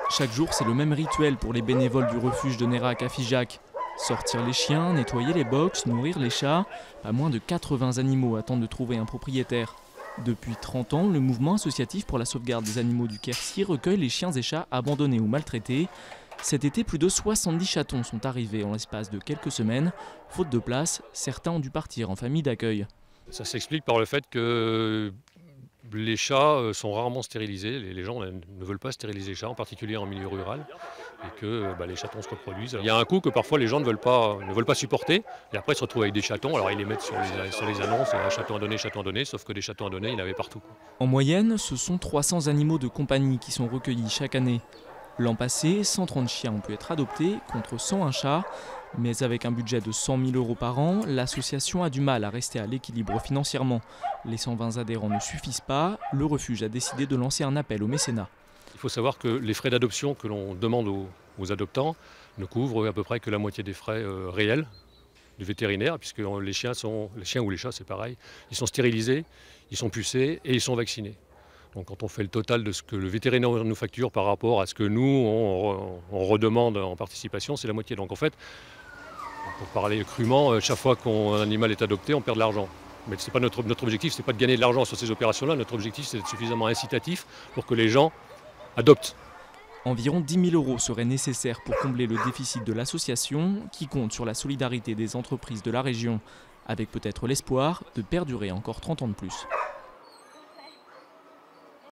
Chaque jour, c'est le même rituel pour les bénévoles du refuge de Nérac à Figeac. Sortir les chiens, nettoyer les box, nourrir les chats. Pas moins de 80 animaux attendent de trouver un propriétaire. Depuis 30 ans, le mouvement associatif pour la sauvegarde des animaux du Quercy recueille les chiens et chats abandonnés ou maltraités. Cet été, plus de 70 chatons sont arrivés en l'espace de quelques semaines. Faute de place, certains ont dû partir en famille d'accueil. Ça s'explique par le fait que les chats sont rarement stérilisés. Les gens ne veulent pas stériliser les chats, en particulier en milieu rural, et que les chatons se reproduisent. Il y a un coût que parfois les gens ne veulent pas supporter, et après ils se retrouvent avec des chatons. Alors ils les mettent sur les annonces, un chaton à donner, sauf que des chatons à donner, il y en avait partout. En moyenne, ce sont 300 animaux de compagnie qui sont recueillis chaque année. L'an passé, 130 chiens ont pu être adoptés contre 101 chats. Mais avec un budget de 100 000 € par an, l'association a du mal à rester à l'équilibre financièrement. Les 120 adhérents ne suffisent pas. Le refuge a décidé de lancer un appel au mécénat. Il faut savoir que les frais d'adoption que l'on demande aux adoptants ne couvrent à peu près que la moitié des frais réels du vétérinaire, puisque les chiens ou les chats, c'est pareil, ils sont stérilisés, ils sont pucés et ils sont vaccinés. Donc quand on fait le total de ce que le vétérinaire nous facture par rapport à ce que nous, on redemande en participation, c'est la moitié. Donc en fait, pour parler crûment, chaque fois qu'un animal est adopté, on perd de l'argent. Mais c'est pas notre objectif, c'est pas de gagner de l'argent sur ces opérations-là. Notre objectif, c'est d'être suffisamment incitatif pour que les gens adoptent. Environ 10 000 € seraient nécessaires pour combler le déficit de l'association, qui compte sur la solidarité des entreprises de la région, avec peut-être l'espoir de perdurer encore 30 ans de plus.